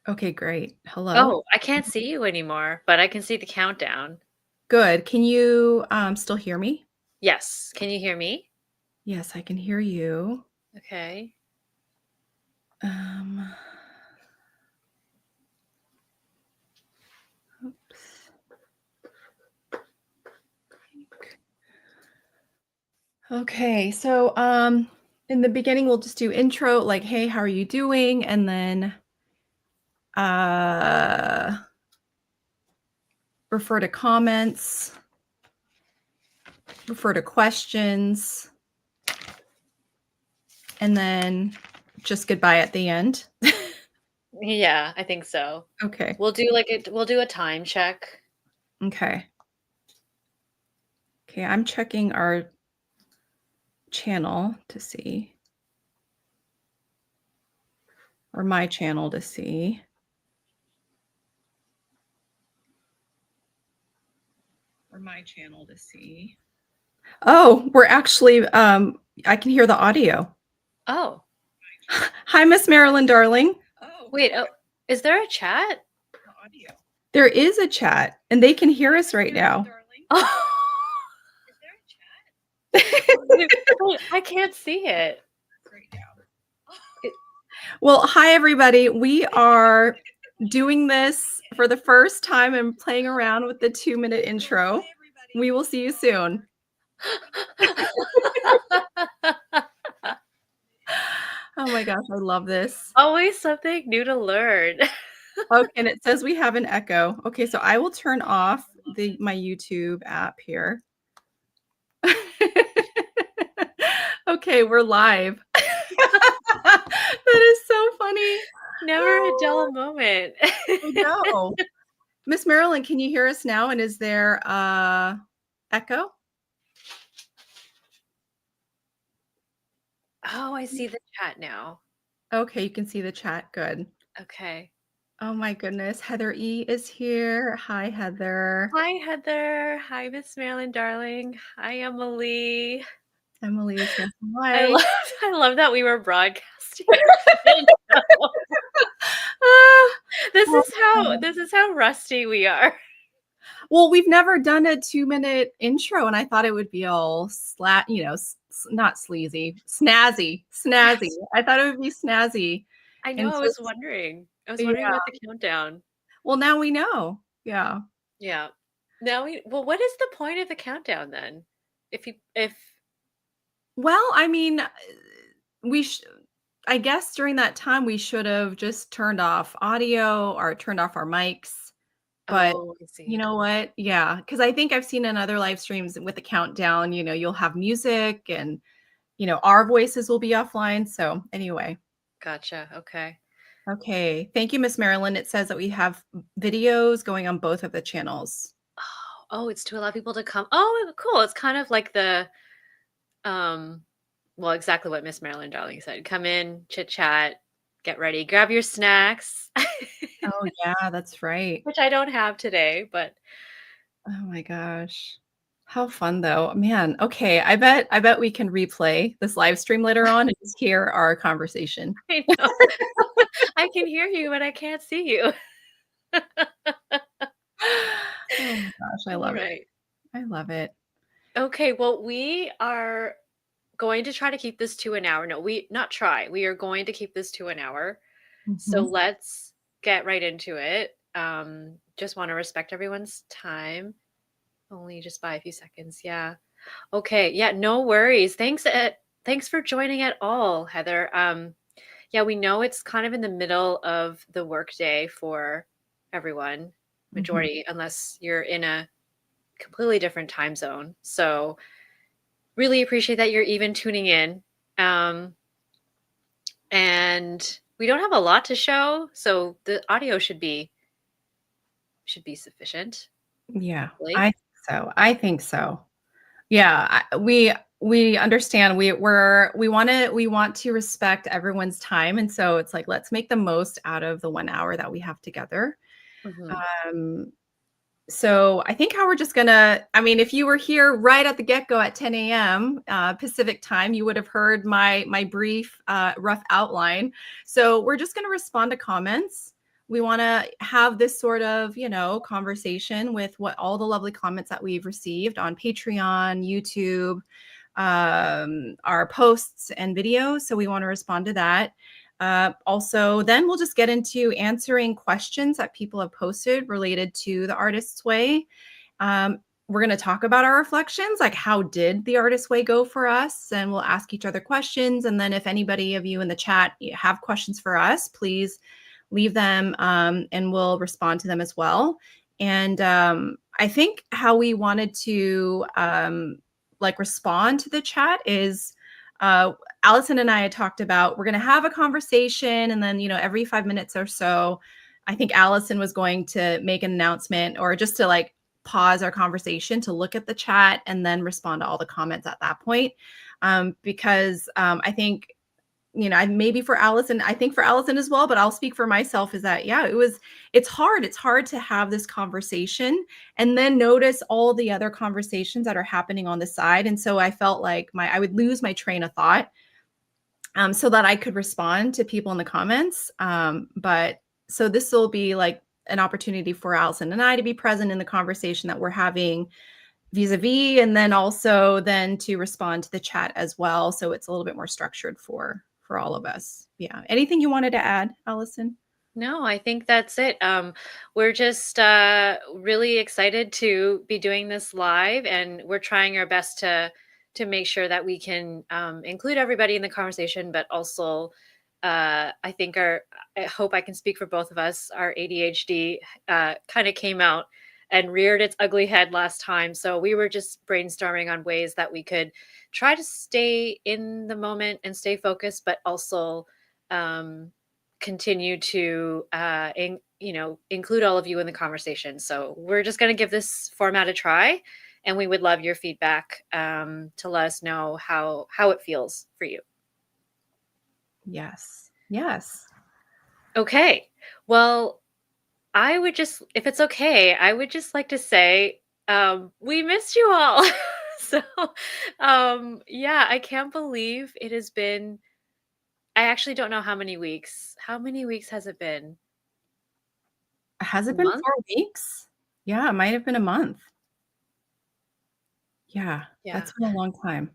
Okay, great. Hello. Oh, I can't see you anymore, but I can see the countdown. Good. Can you still hear me? Yes. Can you hear me? Yes, I can hear you. Okay. Um, oops. Okay, so in the beginning we'll just do intro like, hey, how are you doing? And then uh refer to comments, refer to questions, and then just goodbye at the end. Yeah, I think so. Okay. We'll do a time check. Okay. Okay, I'm checking our channel to see, or my channel to see. Or my channel to see. Oh, we're actually I can hear the audio. Oh, Hi, Miss Marilyn, darling. wait. Oh, is there a chat? There is a chat and they can hear us right now. Oh, wait, I can't see it. It- Well, hi everybody. We are doing this for the first time and playing around with the 2-minute intro. We will see you soon. Oh my gosh, I love this. Always something new to learn. Okay, and it says we have an echo. Okay, so I will turn off my YouTube app here. Okay, we're live. That is so funny. Never a Oh, dull moment. I know. Miss Marilyn, can you hear us now? And is there echo? Oh, I see the chat now. Okay, you can see the chat. Good. Okay. Oh my goodness. Heather E is here. Hi, Heather. Hi, Heather. Hi, Miss Marilyn, darling. Hi, Emily. Emily is here. I Hi. love I love that we were broadcasting. Ah, This oh is my how God. this is how rusty we are. Well, we've never done a 2-minute intro, and I thought it would be all not sleazy, snazzy. Yes. I thought it would be snazzy. I And know, I was just, wondering. I was yeah. wondering about the countdown. Well, now we know. Yeah. Yeah. Well, what is the point of the countdown then? If Well, I mean, we sh I guess during that time we should have just turned off audio or turned off our mics. But Oh, I you see. know what? Yeah, because I think I've seen in other live streams with the countdown, you'll have music and, our voices will be offline. So anyway. Gotcha. Okay. Okay. Thank you, Miss Marilyn. It says that we have videos going on both of the channels. Oh, it's to allow people to come. Oh, cool. It's kind of like the um well, exactly what Miss Marilyn Darling said. Come in, chit chat, get ready, grab your snacks. Oh, yeah, that's right. Which I don't have today, but Oh my gosh. How fun though. Man, okay. I bet we can replay this live stream later on and just hear our conversation. I know. I can hear you, but I can't see you. Oh my gosh, I All love it. right. I love it. Okay, well, we are going to try to keep this to an hour. No, we not try. We are going to keep this to an hour. So Mhm. let's get right into it. Just want to respect everyone's time. Only just by a few seconds. Yeah. Okay. Yeah, no worries. Thanks for joining at all, Heather. Yeah, we know it's kind of in the middle of the workday for everyone, Mhm. majority, unless you're in a completely different time zone. So really appreciate that you're even tuning in. Um, and we don't have a lot to show, so the audio should be sufficient, Yeah, hopefully. I think so. I think so. Yeah, we understand. We want to respect everyone's time, and so it's like let's make the most out of the 1 hour that we have together. Mhm. Um, so I think how we're just gonna. I mean, if you were here right at the get go at 10 a.m. Pacific time, you would have heard my brief rough outline. So we're just gonna respond to comments. We want to have this sort of, conversation with what all the lovely comments that we've received on Patreon, YouTube, our posts and videos. So we want to respond to that. Also, then we'll just get into answering questions that people have posted related to the Artist's Way. We're going to talk about our reflections, like how did the Artist's Way go for us? And we'll ask each other questions. And then if anybody of you in the chat have questions for us, please leave them and we'll respond to them as well. And I think how we wanted to respond to the chat is Alison and I had talked about we're going to have a conversation, and then every 5 minutes or so, I think Alison was going to make an announcement or just to pause our conversation to look at the chat and then respond to all the comments at that point. Because I think maybe for Alison, I think for Alison as well, but I'll speak for myself is that, it's hard. It's hard to have this conversation and then notice all the other conversations that are happening on the side. And so I felt like I would lose my train of thought so that I could respond to people in the comments. But so this will be like an opportunity for Alison and I to be present in the conversation that we're having vis-a-vis, and then also then to respond to the chat as well. So it's a little bit more structured for all of us. Yeah. Anything you wanted to add, Alison? No, I think that's it. We're just really excited to be doing this live, and we're trying our best to make sure that we can include everybody in the conversation, but also I think I hope I can speak for both of us. Our ADHD kind of came out and reared its ugly head last time. So we were just brainstorming on ways that we could try to stay in the moment and stay focused, but also continue to include all of you in the conversation. So we're just going to give this format a try, and we would love your feedback to let us know how it feels for you. Yes. Okay. Well, I would just, if it's okay, I would just like to say we missed you all. So yeah, I can't believe it has been, I actually don't know how many weeks. How many weeks has it been? Has A it been month? 4 weeks? Yeah, it might have been a month. Yeah. That's been a long time.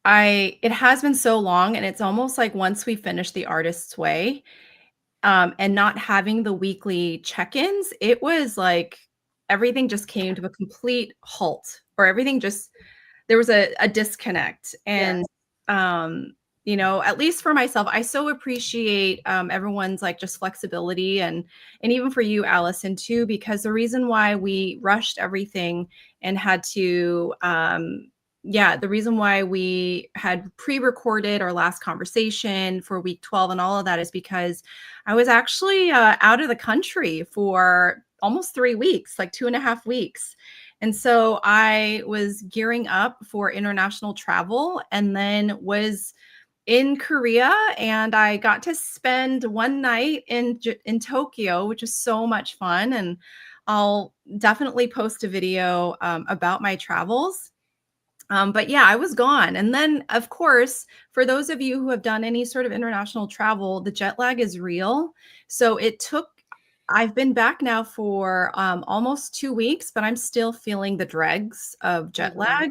It has been so long, and it's almost like once we finish the Artist's Way, and not having the weekly check-ins, it was like everything just came to a complete halt, or everything just there was a disconnect. And at least for myself, I so appreciate everyone's just flexibility, and even for you, Alison, too, because the reason why we rushed everything and had to the reason why we had pre-recorded our last conversation for week 12 and all of that is because I was actually out of the country for almost 3 weeks, like 2.5 weeks. And so I was gearing up for international travel, and then was in Korea, and I got to spend one night in Tokyo, which is so much fun. And I'll definitely post a video about my travels. But yeah, I was gone. And then, of course, for those of you who have done any sort of international travel, the jet lag is real. So I've been back now for almost 2 weeks, but I'm still feeling the dregs of jet lag.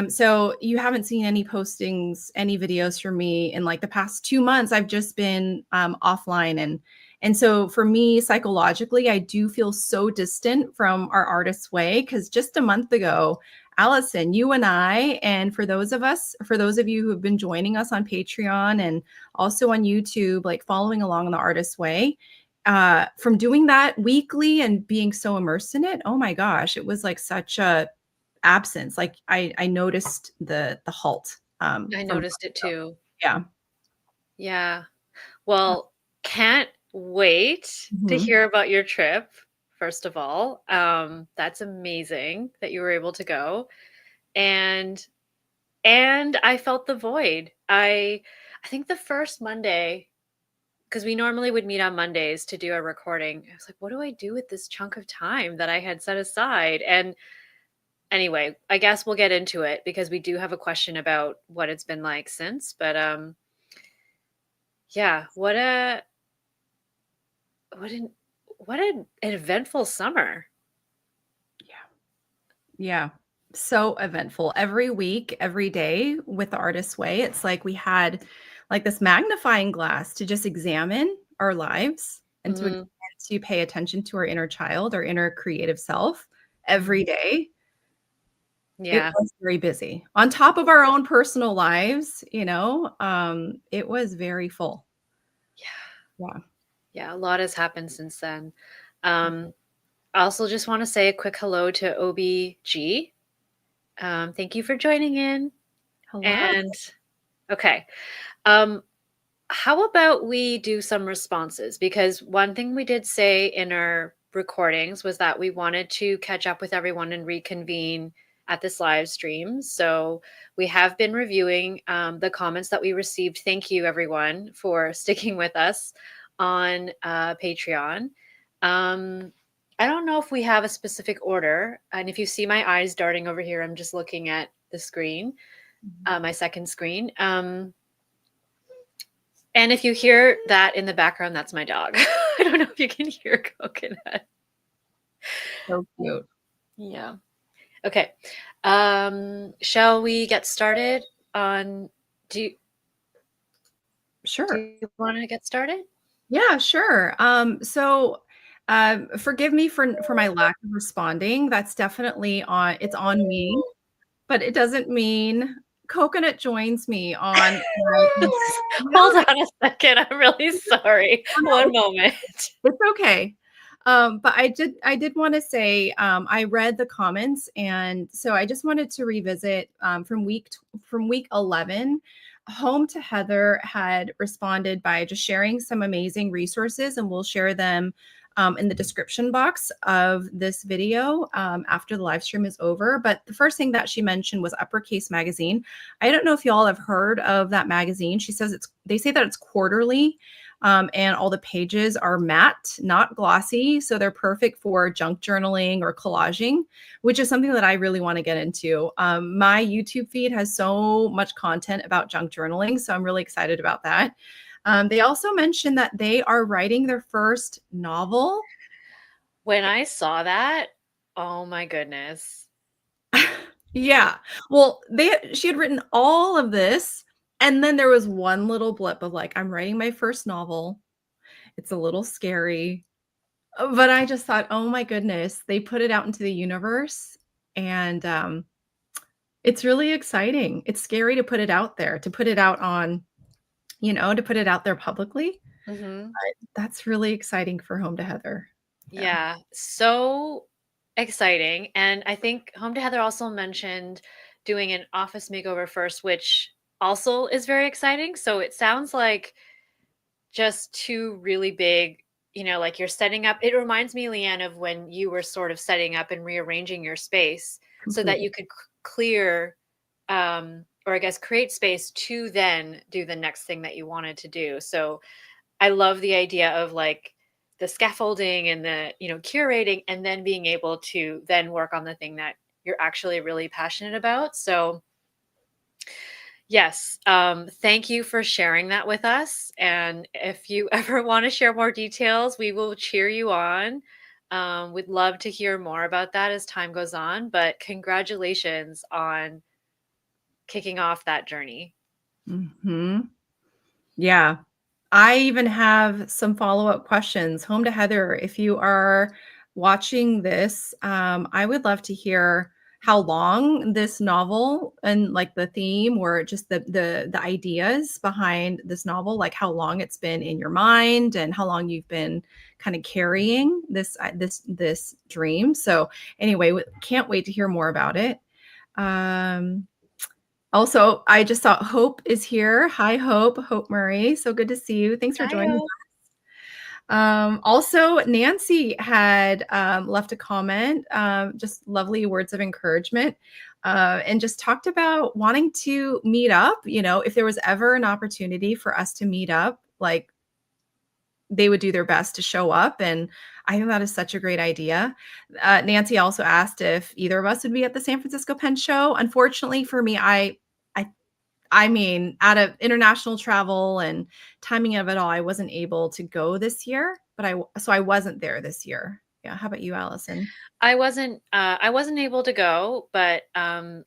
So you haven't seen any postings, any videos from me in the past 2 months. I've just been offline, and so for me psychologically, I do feel so distant from our Artist's Way, because just a month ago, Alison, you and I, and for those of you who have been joining us on Patreon and also on YouTube, following along on the Artist's Way, from doing that weekly and being so immersed in it, oh my gosh, it was such a absence. I noticed the halt. I noticed it too. Yeah. Well, can't wait to hear about your trip. First of all, that's amazing that you were able to go, and I felt the void. I think the first Monday, because we normally would meet on Mondays to do a recording, I was like, what do I do with this chunk of time that I had set aside? And anyway, I guess we'll get into it, because we do have a question about what it's been like since. But Yeah, what an what an eventful summer. Yeah. Yeah. So eventful. Every week, every day with the Artist's Way, it's like we had like this magnifying glass to just examine our lives and Mhm. to pay attention to our inner child, our inner creative self Mhm. every day. It Yeah. was very busy. On top of our own personal lives, it was very full. Yeah. Yeah. Yeah, a lot has happened since then. Um, I also just wanna say a quick hello to OBG. Thank you for joining in, Hello. and okay, um, how about we do some responses? Because one thing we did say in our recordings was that we wanted to catch up with everyone and reconvene at this live stream. So we have been reviewing the comments that we received. Thank you, everyone, for sticking with us on Patreon. Um, I don't know if we have a specific order. And if you see my eyes darting over here, I'm just looking at the screen, Mhm. my second screen. And if you hear that in the background, that's my dog. I don't know if you can hear Coconut. So cute. Yeah. Okay. Shall we get started on do you, do Sure. you want to get started? Yeah, sure. Forgive me for my lack of responding. That's definitely on me, but it doesn't mean Coconut joins me on my Hold no, on a second. I'm really sorry. no, One moment. it's okay. But I did want to say I read the comments, and so I just wanted to revisit from week 11. Home to Heather had responded by just sharing some amazing resources, and we'll share them in the description box of this video after the live stream is over. But the first thing that she mentioned was Uppercase Magazine. I don't know if y'all have heard of that magazine. She says they say that it's quarterly, and all the pages are matte, not glossy. So they're perfect for junk journaling or collaging, which is something that I really want to get into. My YouTube feed has so much content about junk journaling. So I'm really excited about that. They also mentioned that they are writing their first novel. When I saw that, oh my goodness. Yeah. Well, she had written all of this, and then there was one little blip of like, I'm writing my first novel. It's a little scary. But I just thought, "Oh my goodness, they put it out into the universe, and, it's really exciting." It's scary to put it out there, to put it out to put it out there publicly, Hmm. but that's really exciting for Home to Heather. Yeah. Yeah, so exciting. And I think Home to Heather also mentioned doing an office makeover first, which also is very exciting. So it sounds like just two really big, like you're setting up. It reminds me, Leanne, of when you were sort of setting up and rearranging your space so that Completely. you could clear, or I guess create space to then do the next thing that you wanted to do. So I love the idea of like the scaffolding and the, curating and then being able to then work on the thing that you're actually really passionate about. So, yes, thank you for sharing that with us. And if you ever want to share more details, we will cheer you on. We'd love to hear more about that as time goes on, but congratulations on kicking off that journey. Mhm. Yeah. I even have some follow-up questions. Home to Heather, if you are watching this, I would love to hear how long this novel and like the theme or just the ideas behind this novel, like how long it's been in your mind and how long you've been kind of carrying this dream. So anyway, can't wait to hear more about it. Um, Also, I just saw Hope is here. Hi, Hope. Hope Murray. So good to see you. Thanks for Hi, joining. Hope. Also, Nancy had left a comment, just lovely words of encouragement, and just talked about wanting to meet up. If there was ever an opportunity for us to meet up, like they would do their best to show up. And I think that is such a great idea. Nancy also asked if either of us would be at the San Francisco Pen Show. Unfortunately for me, I I mean, out of international travel and timing of it all, I wasn't able to go this year, but I wasn't there this year. Yeah. How about you, Allison? I wasn't able to go, but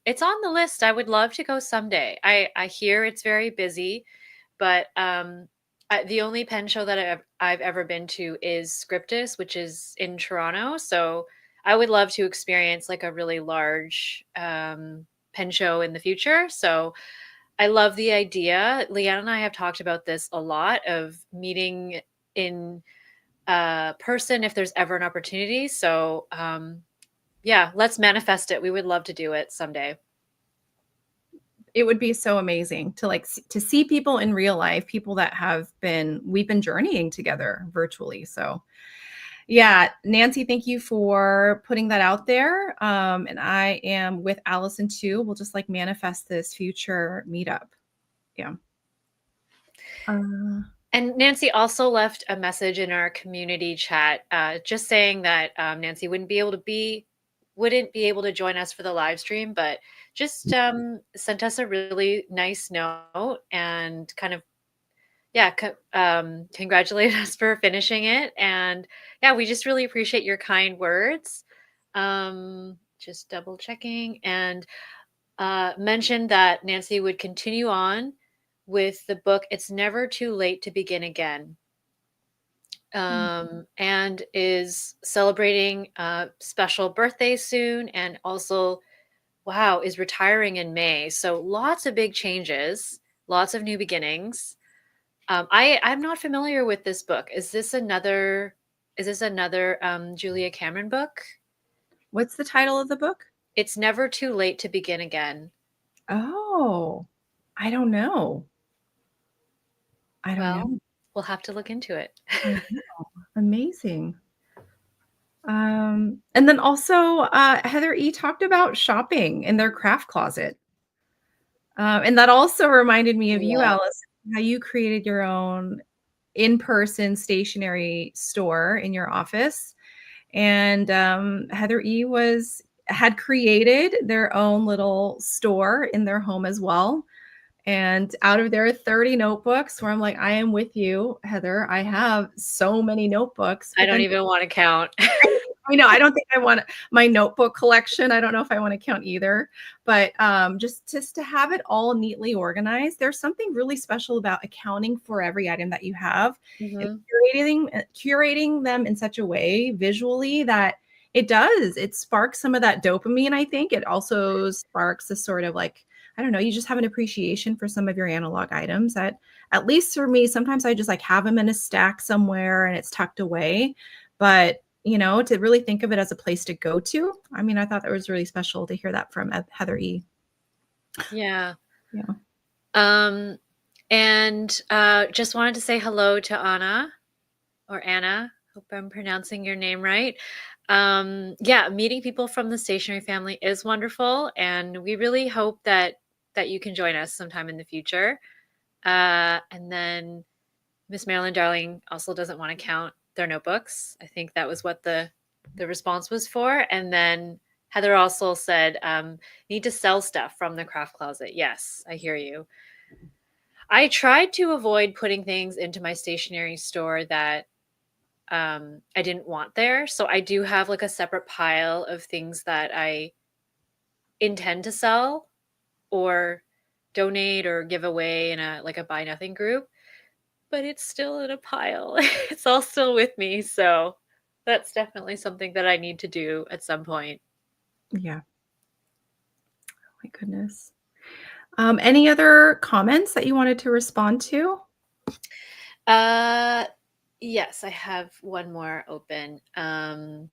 it's on the list. I would love to go someday. I hear it's very busy, but the only pen show that I've ever been to is Scriptus, which is in Toronto. So I would love to experience like a really large pen show in the future. So I love the idea. Leanne and I have talked about this a lot of meeting in person if there's ever an opportunity. So yeah, let's manifest it. We would love to do it someday. It would be so amazing to to see people in real life, people that we've been journeying together virtually. So yeah, Nancy, thank you for putting that out there. And I am with Allison too. We'll just like manifest this future meetup. Yeah. And Nancy also left a message in our community chat, just saying that Nancy wouldn't be able to join us for the live stream, but just sent us a really nice note and kind of congratulate us for finishing it. And yeah, we just really appreciate your kind words. Just double checking and mentioned that Nancy would continue on with the book It's Never Too Late to Begin Again, and is celebrating a special birthday soon, and also, wow, is retiring in May. So lots of big changes, lots of new beginnings. I'm not familiar with this book. Is this another Julia Cameron book? What's the title of the book? It's Never Too Late to Begin Again. Oh, I don't know. I don't Well, know. we'll have to look into it. I know. Amazing. And then also, Heather E talked about shopping in their craft closet. And that also reminded me of you, Love. Alice, how you created your own in-person stationery store in your office. And Heather E had created their own little store in their home as well. And out of their 30 notebooks, where I'm like, I am with you, Heather. I have so many notebooks, I but don't then even want to count. I know I don't think I want my notebook collection. I don't know if I want to count either, but just to have it all neatly organized. There's something really special about accounting for every item that you have and Mhm. curating them in such a way visually that it sparks some of that dopamine. I think it also sparks a sort of like, I don't know, you just have an appreciation for some of your analog items that, at least for me, sometimes I just like have them in a stack somewhere and it's tucked away. But to really think of it as a place to go to. I mean, I thought that was really special to hear that from Heather E. Yeah. Yeah. And just wanted to say hello to Anna or Anna. Hope I'm pronouncing your name right. Yeah, meeting people from the stationery family is wonderful, and we really hope that you can join us sometime in the future. And then Miss Marilyn Darling also doesn't want to count their notebooks. I think that was what the response was for. And then Heather also said, need to sell stuff from the craft closet. Yes, I hear you. I tried to avoid putting things into my stationery store that I didn't want there. So I do have like a separate pile of things that I intend to sell or donate or give away in a buy nothing group, but it's still in a pile. It's all still with me. So that's definitely something that I need to do at some point. Yeah. Oh my goodness. Any other comments that you wanted to respond to? Uh yes, I have one more open. Home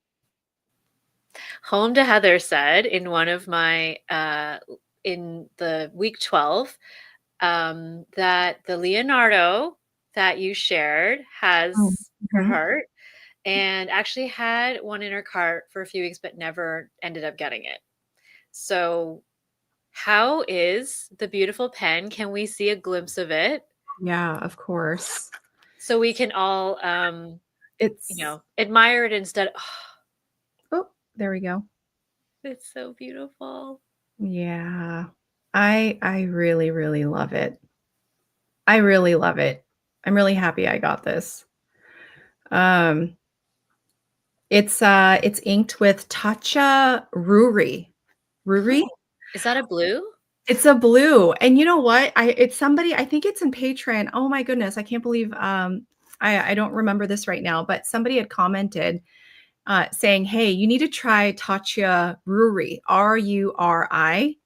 to Heather said in one of my in the week 12 that the Leonardo that you shared Oh, has her mhm. heart and actually had one in her cart for a few weeks but never ended up getting it. So, how is the beautiful pen? Can we see a glimpse of it Yeah, of course. so we can all, It's admire it instead? Oh, oh, there we go. it's so beautiful. Yeah. I really, really love it. I really love it. I'm really happy I got this. Um, it's inked with Tatcha Ruri. Ruri? Oh, is that a blue? It's a blue, and you know what? It's somebody I think it's in Patreon. Oh my goodness, I can't believe, I don't remember this right now, but somebody had commented, saying, "Hey, you need to try Tatcha Ruri, Ruri."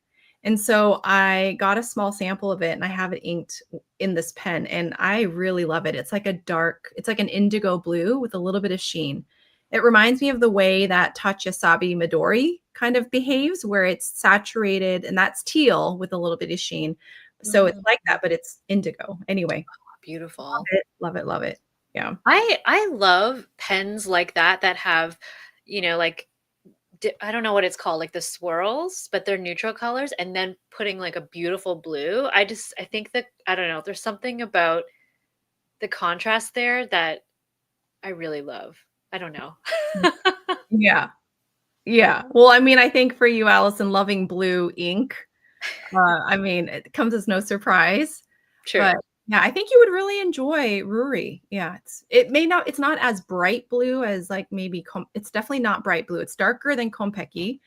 And so I got a small sample of it and I have it inked in this pen and I really love it. It's like an indigo blue with a little bit of sheen. It reminds me of the way that Tatcha Sabi Midori kind of behaves, where it's saturated and that's teal with a little bit of sheen. So it's Mhm. like that, but it's indigo. Anyway, love Beautiful. it, love it, love it. Yeah. I love pens like that that have, like I don't know what it's called, like the swirls, but they're neutral colors, and then putting like a beautiful blue. I think that I don't know. There's something about the contrast there that I really love. I don't know. Yeah. Yeah. Well, I mean, I think for you, Allison, loving blue ink, I mean, it comes as no surprise, True. but yeah, I think you would really enjoy Ruri. Yeah, it's not as bright blue as like maybe it's definitely not bright blue. It's darker than Konpeki,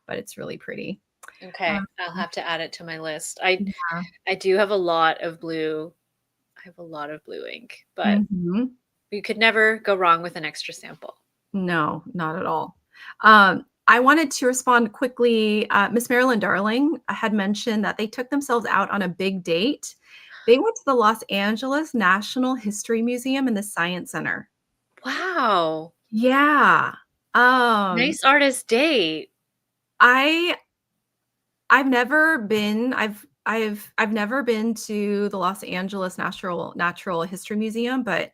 but it's really pretty. Okay, Um, I'll have to add it to my list. I yeah. I do have a lot of blue. I have a lot of blue ink, but Mhm. you could never go wrong with an extra sample. No, not at all. I wanted to respond quickly. Miss Marilyn Darling had mentioned that they took themselves out on a big date. They went to the Los Angeles National History Museum and the Science Center. Wow. Yeah. Um, Nice artist date. I I've never been. I've never been to the Los Angeles Natural History Museum, but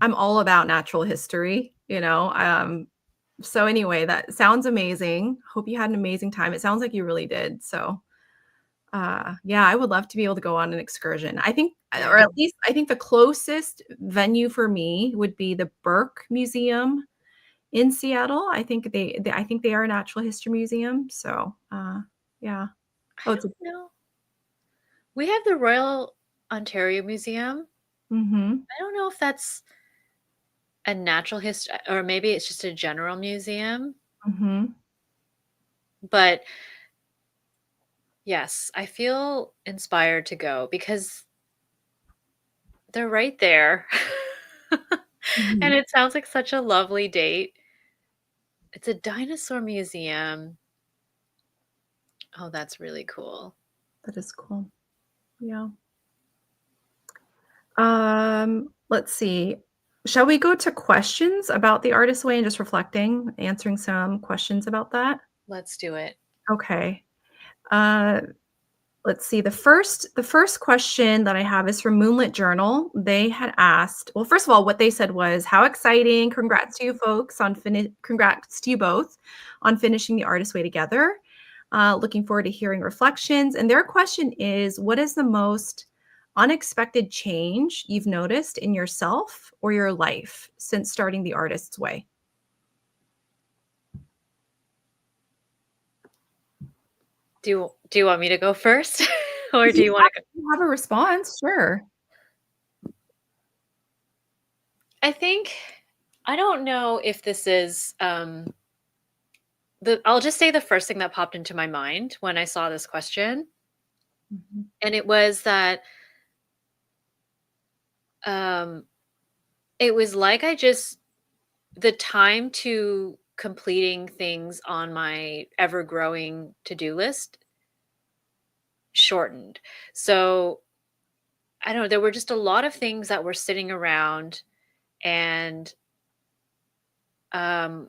I'm all about natural history, you know. So anyway, that sounds amazing. Hope you had an amazing time. It sounds like you really did. So yeah, I would love to be able to go on an excursion. I think, Yeah. or at least I think the closest venue for me would be the Burke Museum in Seattle. I think they are a natural history museum. So yeah. I Oh, it's a don't know. We have the Royal Ontario Museum. mhm, I don't know if that's a natural history or maybe it's just a general museum, mhm. but yes, I feel inspired to go because they're right there. And Mhm. it sounds like such a lovely date. It's a dinosaur museum. Oh, that's really cool. That is cool. Yeah. Let's see. Shall we go to questions about the artist way and just reflecting, answering some questions about that? Let's do it. Okay. Uh, let's see. The first question that I have is from Moonlit Journal. They had asked, well, first of all, what they said was, "How exciting! Congrats to you both on finishing the artist way together. Looking forward to hearing reflections." And their question is, "What is the most unexpected change you've noticed in yourself or your life since starting the artist's way?" Do you want me to go first? Or If do you you want to go? have a response, sure. I think I don't know if this is I'll just say the first thing that popped into my mind when I saw this question, Mhm. and it was that um it was like I just the time to completing things on my ever growing to-do list shortened. So, I don't know, there were just a lot of things that were sitting around and um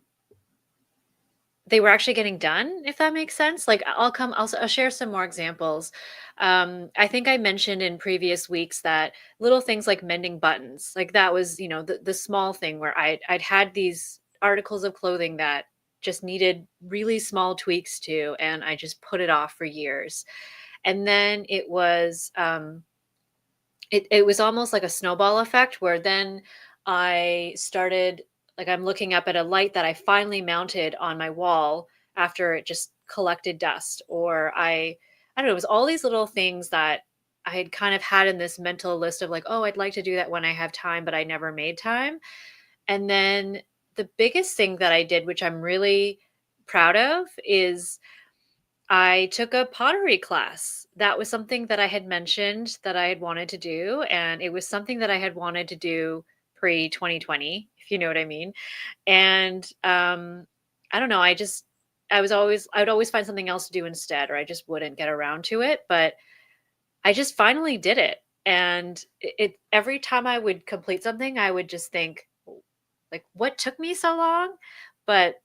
they were actually getting done, if that makes sense. Like I'll share some more examples. I think I mentioned in previous weeks that little things like mending buttons, like that was, the small thing where I'd had these articles of clothing that just needed really small tweaks to, and I just put it off for years. And then it was almost like a snowball effect where then I started like I'm looking up at a light that I finally mounted on my wall after it just collected dust, or I I don't know, it was all these little things that I had kind of had in this mental list of like, oh, I'd like to do that when I have time, but I never made time. And then the biggest thing that I did, which I'm really proud of, is I took a pottery class. That was something that I had mentioned that I had wanted to do, and it was something that I had wanted to do pre 2020, if you know what I mean. And I don't know, I would always find something else to do instead, or I just wouldn't get around to it. But I just finally did it. And every time I would complete something, I would just think, like, what took me so long? But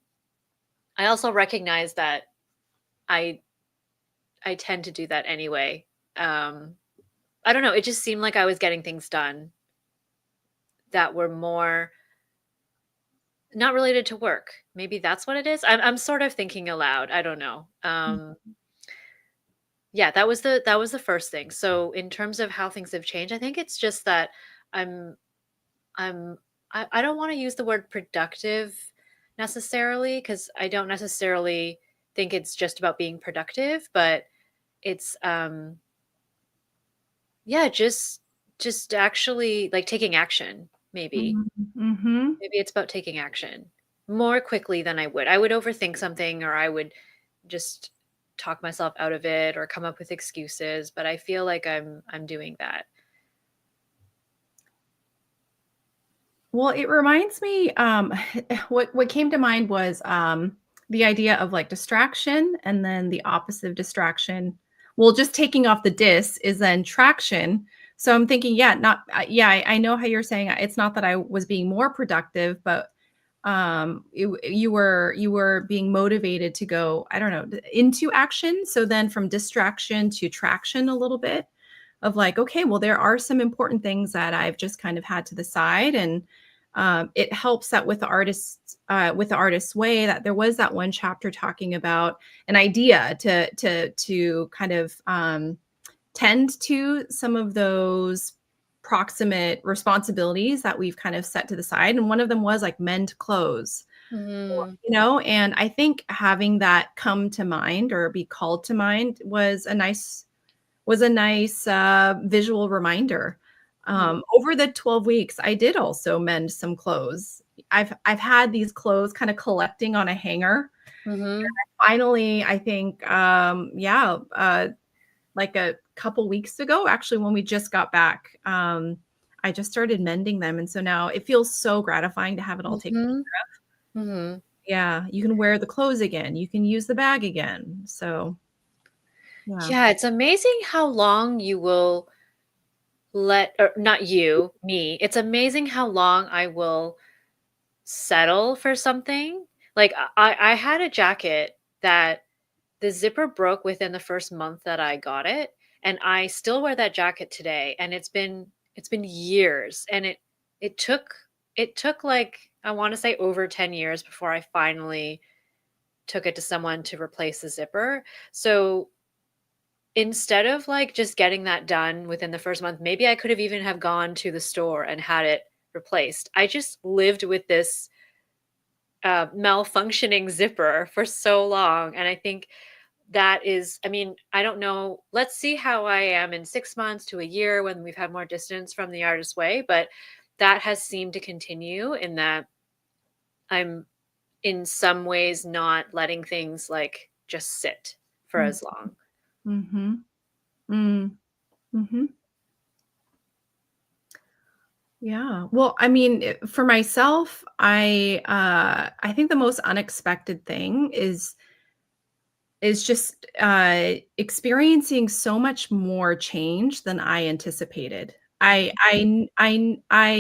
I also recognize that I I tend to do that anyway. Um, I don't know, it just seemed like I was getting things done that were more not related to work. Maybe that's what it is. I'm sort of thinking aloud. I don't know. Yeah, that was the first thing. So in terms of how things have changed, I think it's just that I'm I'm I don't want to use the word productive necessarily, because I don't necessarily think it's just about being productive, but it's yeah, just actually like taking action, maybe. Mhm, mhm. Maybe it's about taking action more quickly than I would. I would overthink something, or I would just talk myself out of it or come up with excuses, but I feel like I'm doing that. Well, it reminds me, what came to mind was, the idea of, like, distraction and then the opposite of distraction. Well, just taking off the disc is then traction. So I'm thinking, yeah, not yeah, I know how you're saying it's not that I was being more productive, but, you were being motivated to go, I don't know, into action. So then from distraction to traction a little bit of like, okay, well, there are some important things that I've just kind of had to the side. And it helps that with the artist's way, that there was that one chapter talking about an idea to kind of tend to some of those proximate responsibilities that we've kind of set to the side. And one of them was like mend clothes, Mhm. and I think having that come to mind or be called to mind was a nice visual reminder. Mhm. Over the 12 weeks, I did also mend some clothes. I've had these clothes kind of collecting on a hanger. Mhm. Finally, I think, like a couple weeks ago, actually, when we just got back, I just started mending them, and so now it feels so gratifying to have it all taken. Mhm. Mhm. Yeah, you can wear the clothes again, you can use the bag again, so, yeah. Yeah, it's amazing how long you will let, or not you, me. It's amazing how long I will settle for something. Like I had a jacket that the zipper broke within the first month that I got it, and I still wear that jacket today, and it's been years, and it took it took like, I want to say, over 10 years before I finally took it to someone to replace the zipper. So instead of like just getting that done within the first month, maybe I could have even have gone to the store and had it replaced. I just lived with this malfunctioning zipper for so long, and I think that is, I mean, I don't know. Let's see how I am in 6 months to a year when we've had more distance from the artist way. But that has seemed to continue in that I'm in some ways not letting things like just sit for Mm, as long. mhm, mm, mhm. Yeah. Well, I mean, for myself, I think the most unexpected thing is just experiencing so much more change than I anticipated. I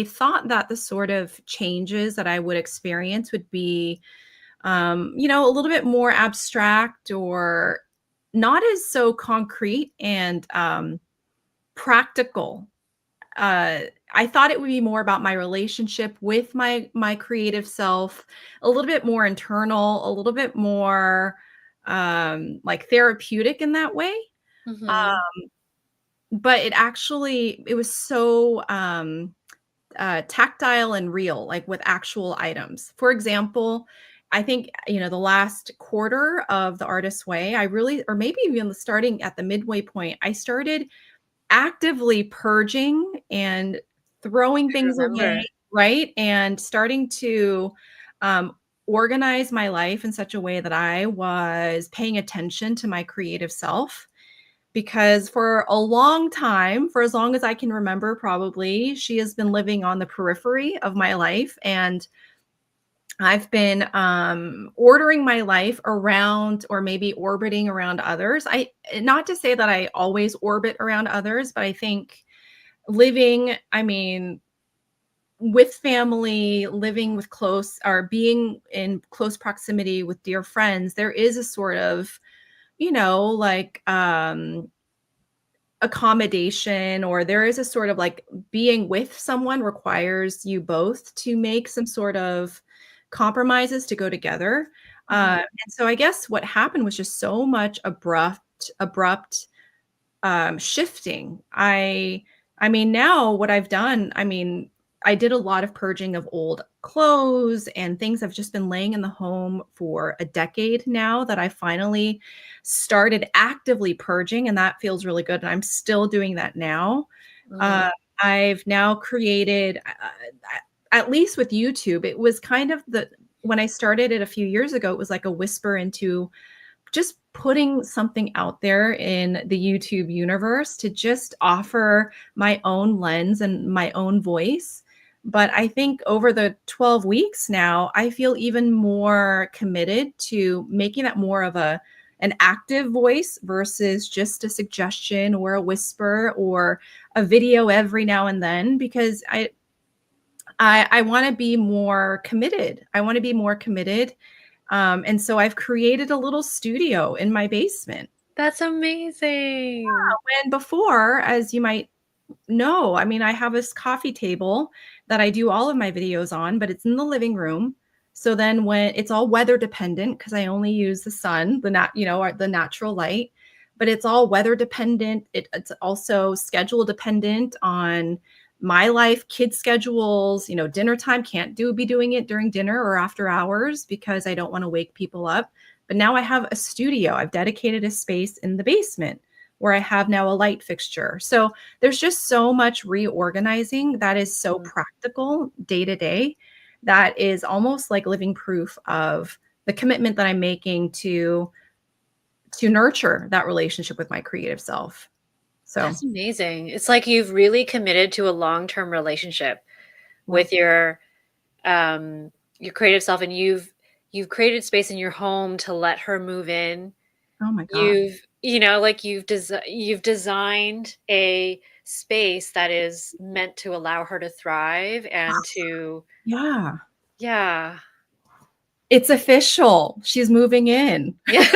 thought that the sort of changes that I would experience would be, a little bit more abstract or not as so concrete and practical. uh, I thought it would be more about my relationship with my creative self, a little bit more internal, a little bit more like therapeutic in that way. Hmm. But it was so tactile and real, like with actual items. For example, I think, the last quarter of the Artist's Way, I really, or maybe even starting at the midway point, I started actively purging and throwing I things away, remember. right? And starting to organize my life in such a way that I was paying attention to my creative self. Because for a long time, for as long as I can remember, probably, she has been living on the periphery of my life. And I've been ordering my life around, or maybe orbiting around others. Not to say that I always orbit around others, but I think living, I mean, with family, living with close, or being in close proximity with dear friends, there is a sort of, like accommodation, or there is a sort of like being with someone requires you both to make some sort of compromises to go together. Mhm. And so I guess what happened was just so much abrupt shifting. I mean, now what I've done, I mean, I did a lot of purging of old clothes and things have just been laying in the home for a decade now, that I finally started actively purging, and that feels really good. And I'm still doing that now. Mm. Uh, I've now created, at least with YouTube, it was kind of when I started it a few years ago, it was like a whisper into just putting something out there in the YouTube universe to just offer my own lens and my own voice. But I think over the 12 weeks now, I feel even more committed to making that more of an active voice versus just a suggestion or a whisper or a video every now and then, because I want to be more committed. I want to be more committed. And so I've created a little studio in my basement. That's amazing. And before, as you might know, I mean, I have this coffee table that I do all of my videos on, but it's in the living room. So then when it's all weather dependent, because I only use the sun, the natural light, but it's all weather dependent. It's also schedule dependent on my life, kids' schedules, dinner time. Can't be doing it during dinner or after hours because I don't want to wake people up. But now I have a studio. I've dedicated a space in the basement where I have now a light fixture. So there's just so much reorganizing that is so Mm. practical day to day, that is almost like living proof of the commitment that I'm making to nurture that relationship with my creative self. So, That's amazing. It's like you've really committed to a long-term relationship yeah. with your creative self, and you've created space in your home to let her move in. Oh my god. Like you've designed a space that is meant to allow her to thrive and to Yeah. yeah. It's official. She's moving in. Yeah.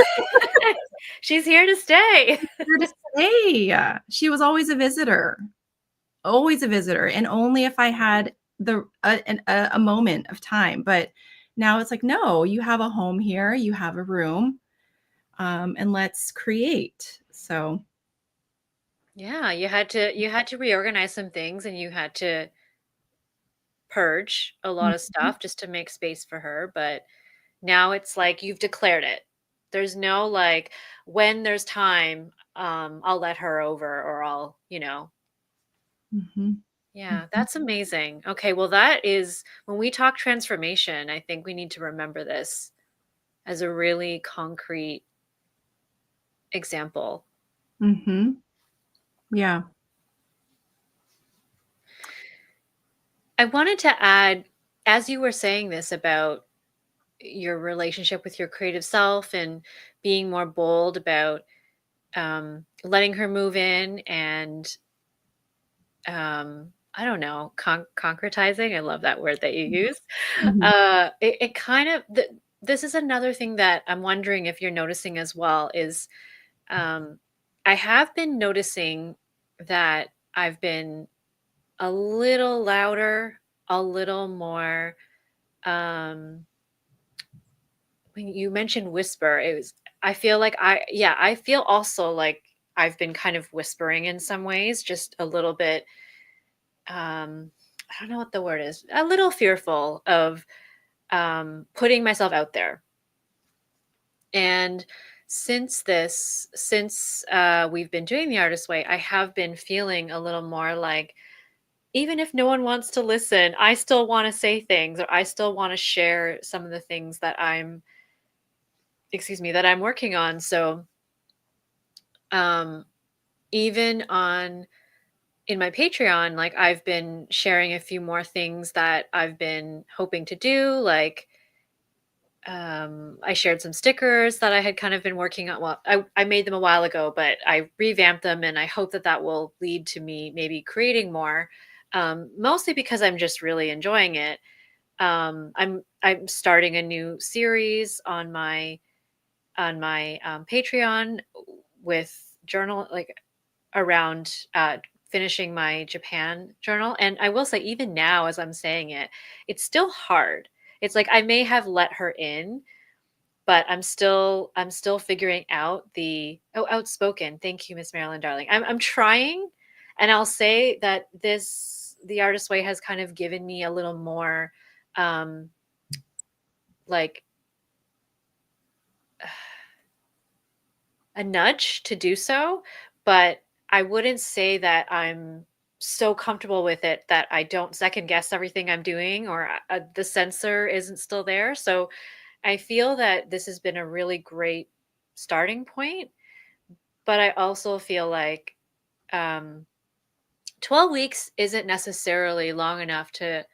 She's here to stay. Here to stay. She was always a visitor, and only if I had a moment of time. But now it's like, no, you have a home here, you have a room, and let's create. So, Yeah, you had to reorganize some things and you had to purge a lot of mhm, stuff just to make space for her, but now it's like you've declared it. There's no like when there's time, I'll let her over or I'll. mhm, Yeah, mhm, that's amazing. Okay, well that is when we talk transformation, I think we need to remember this as a really concrete example. mhm. Yeah. I wanted to add, as you were saying this about your relationship with your creative self and being more bold about letting her move in and I don't know, concretizing. I love that word that you used. Mhm, It kind of this is another thing that I'm wondering if you're noticing as well is um, I have been noticing that I've been a little louder, a little more. Um, when you mentioned whisper, it was. I feel like I feel also like I've been kind of whispering in some ways, just a little bit I don't know what the word is, a little fearful of putting myself out there. And since we've been doing the Artist Way, I have been feeling a little more like, even if no one wants to listen, I still want to say things, or I still want to share some of the things that I'm working on. So even in my Patreon, like, I've been sharing a few more things that I've been hoping to do. Like, I shared some stickers that I had kind of been working on. Well, I made them a while ago, but I revamped them, and I hope that that will lead to me maybe creating more, mostly because I'm just really enjoying it. I'm starting a new series on my Patreon with journal, like, around finishing my Japan journal. And I will say, even now, as I'm saying it, it's still hard. It's like I may have let her in, but I'm still figuring out the outspoken. Thank you, Miss Marilyn, darling. I'm trying, and I'll say that the Artist Way has kind of given me a little more, um, like, a nudge to do so, but I wouldn't say that I'm so comfortable with it that I don't second guess everything I'm doing, or the censor isn't still there. So I feel that this has been a really great starting point, but I also feel like, um, 12 weeks isn't necessarily long enough to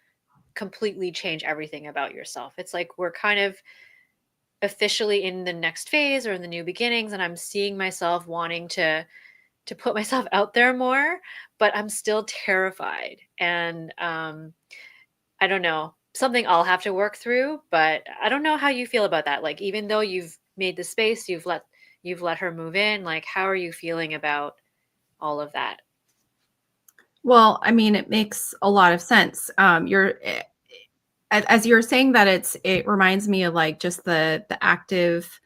completely change everything about yourself. It's like we're kind of officially in the next phase or in the new beginnings, and I'm seeing myself wanting to put myself out there more, but I'm still terrified. And I don't know, something I'll have to work through, but I don't know how you feel about that. Like, even though you've made the space, you've let her move in, like, how are you feeling about all of that? Well, I mean, it makes a lot of sense. As you're saying that, it reminds me of like just the active,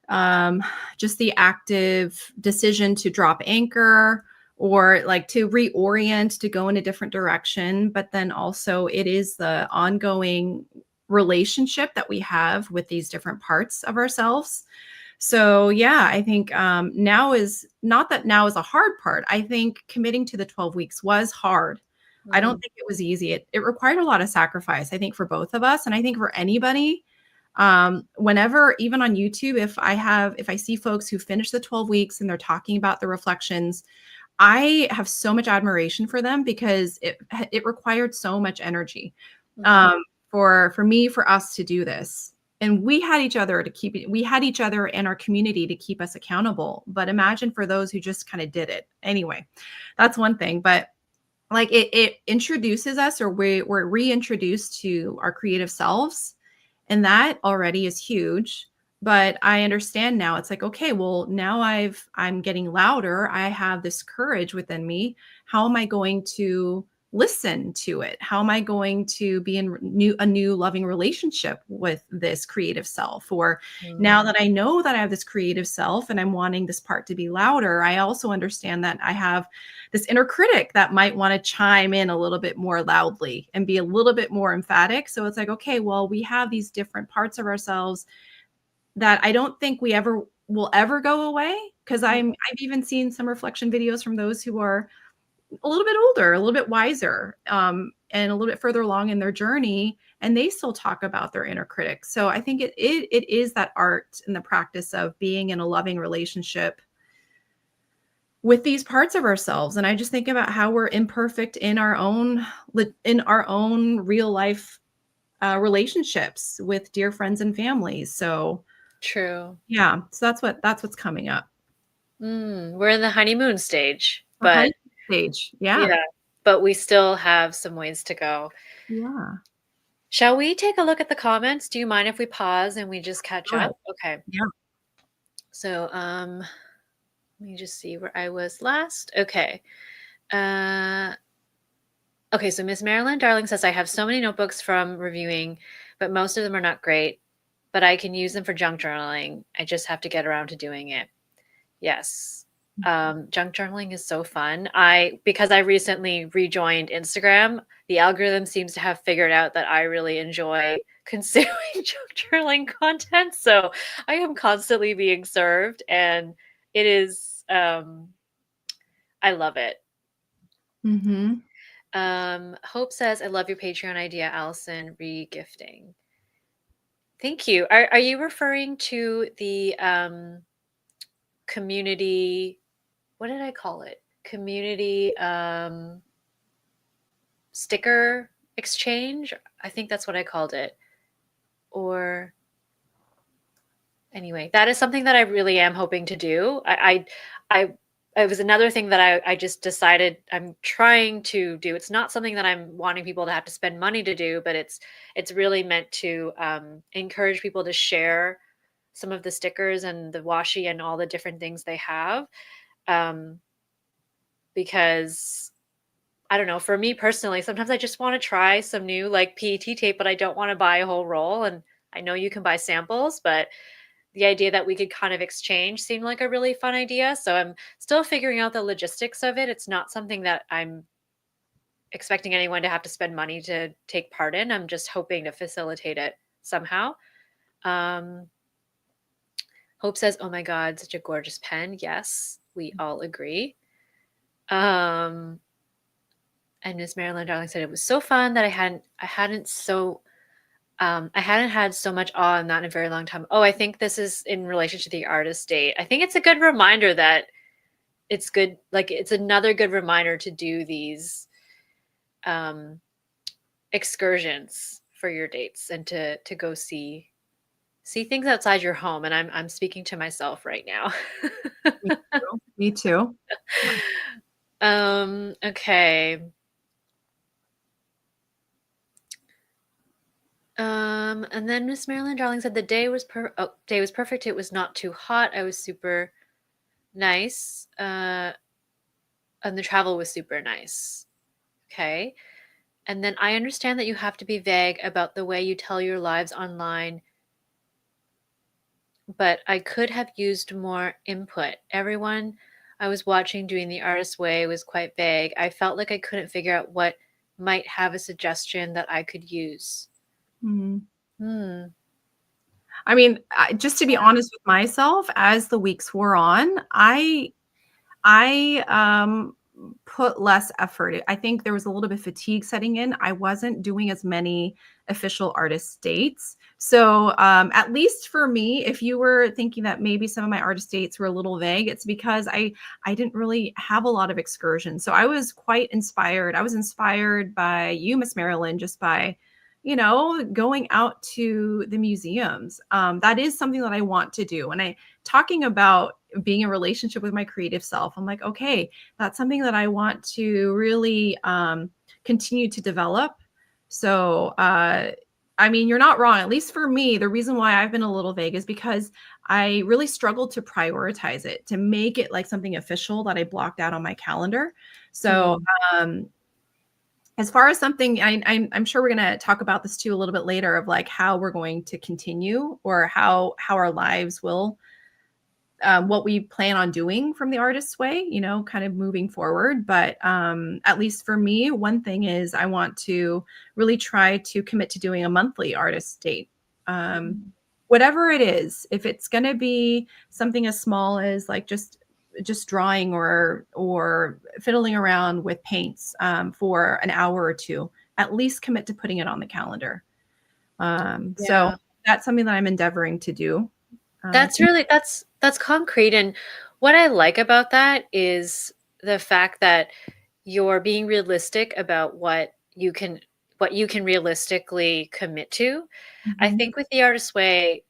um, just the active decision to drop anchor, or like to reorient, to go in a different direction. But then also it is the ongoing relationship that we have with these different parts of ourselves. So yeah, I think now is not that now is a hard part. I think committing to the 12 weeks was hard. I don't Mm, think it was easy. It required a lot of sacrifice, I think, for both of us. And I think for anybody, whenever, even on YouTube, if I see folks who finish the 12 weeks and they're talking about the reflections, I have so much admiration for them, because it required so much energy, mhm, um, for us to do this. And we had each other we had each other and our community to keep us accountable. But imagine for those who just kind of did it. Anyway, that's one thing. But like it introduces us, or we're reintroduced to our creative selves, and that already is huge. But I understand now, it's like, okay, well, now I'm getting louder, I have this courage within me. How am I going to listen to it? How am I going to be in a new loving relationship with this creative self? Or now mm, that I know that I have this creative self and I'm wanting this part to be louder, I also understand that I have this inner critic that might want to chime in a little bit more loudly and be a little bit more emphatic. So it's like, okay, well, we have these different parts of ourselves that I don't think we ever will ever go away. Because I've even seen some reflection videos from those who are a little bit older, a little bit wiser, and a little bit further along in their journey, and they still talk about their inner critic. So I think it is that art and the practice of being in a loving relationship with these parts of ourselves. And I just think about how we're imperfect in our own real life relationships with dear friends and families. So true. yeah, so that's what's coming up. We're in the honeymoon stage, The but honeymoon stage. Yeah. yeah, but we still have some ways to go. Yeah. Shall we take a look at the comments? Do you mind if we pause and we just catch Go ahead. up? Okay. Yeah. So, let me just see where I was last. Okay. Uh, okay. So Miss Marilyn Darling says, I have so many notebooks from reviewing, but most of them are not great, but I can use them for junk journaling. I just have to get around to doing it. Yes. Junk journaling is so fun. Because I recently rejoined Instagram, the algorithm seems to have figured out that I really enjoy consuming junk journaling content. So I am constantly being served, and it is, I love it. Mhm. Hope says, I love your Patreon idea, Allison, re-gifting. Thank you. Are you referring to the community, what did I call it? Community sticker exchange? I think that's what I called it. Or anyway, that is something that I really am hoping to do. I it was another thing that I just decided I'm trying to do. It's not something that I'm wanting people to have to spend money to do, but it's really meant to encourage people to share some of the stickers and the washi and all the different things they have. Um, because I don't know, for me personally, sometimes I just want to try some new like PET tape, but I don't want to buy a whole roll. And I know you can buy samples, but the idea that we could kind of exchange seemed like a really fun idea. So I'm still figuring out the logistics of it. It's not something that I'm expecting anyone to have to spend money to take part in. I'm just hoping to facilitate it somehow. Um, Hope says, "Oh my God, such a gorgeous pen." Yes, we all agree. Um, and Miss Marilyn Darling said it was so fun that I hadn't had so much awe in that in a very long time. Oh, I think this is in relation to the artist date. I think it's a good reminder that it's good. Like it's another good reminder to do these um, excursions for your dates and to go see things outside your home. And I'm speaking to myself right now. Me too. Me too. Yeah. Okay. And then Miss Marilyn Darling said the day was perfect. It was not too hot. I was super nice. And the travel was super nice. Okay. And then I understand that you have to be vague about the way you tell your lives online, but I could have used more input. Everyone I was watching doing the artist way was quite vague. I felt like I couldn't figure out what might have a suggestion that I could use. Mhm. Hmm. I mean, just to be honest with myself, as the weeks wore on, I put less effort. I think there was a little bit of fatigue setting in. I wasn't doing as many official artist dates. So, at least for me, if you were thinking that maybe some of my artist dates were a little vague, it's because I didn't really have a lot of excursions. So I was quite inspired. I was inspired by you, Miss Marilyn, just by going out to the museums. That is something that I want to do. And I talking about being in relationship with my creative self, I'm like, okay, that's something that I want to really continue to develop. So, I mean, you're not wrong. At least for me, the reason why I've been a little vague is because I really struggled to prioritize it, to make it like something official that I blocked out on my calendar. So, Hmm. um, as far as something, I'm sure we're going to talk about this too a little bit later of like how we're going to continue or how our lives will what we plan on doing from the artist's way, kind of moving forward. But at least for me, one thing is I want to really try to commit to doing a monthly artist date. Um, Whatever it is, if it's going to be something as small as like just drawing or fiddling around with paints for an hour or two, at least commit to putting it on the calendar. So Yeah. that's something that I'm endeavoring to do. That's really that's concrete, and what I like about that is the fact that you're being realistic about what you can realistically commit to. I Mhm. think with the artist way,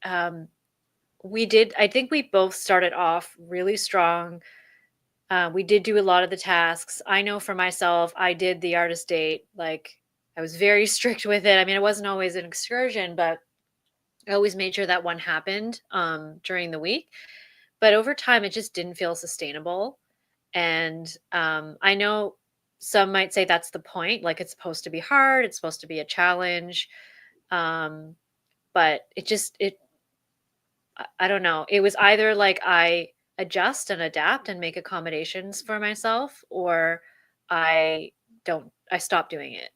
um, I think we both started off really strong. We did do a lot of the tasks. I know for myself, I did the artist date. Like I was very strict with it. I mean, it wasn't always an excursion, but I always made sure that one happened during the week. But over time, it just didn't feel sustainable. And I know some might say that's the point. Like it's supposed to be hard, it's supposed to be a challenge. Um, but I don't know. It was either like I adjust and adapt and make accommodations for myself, or I I stop doing it.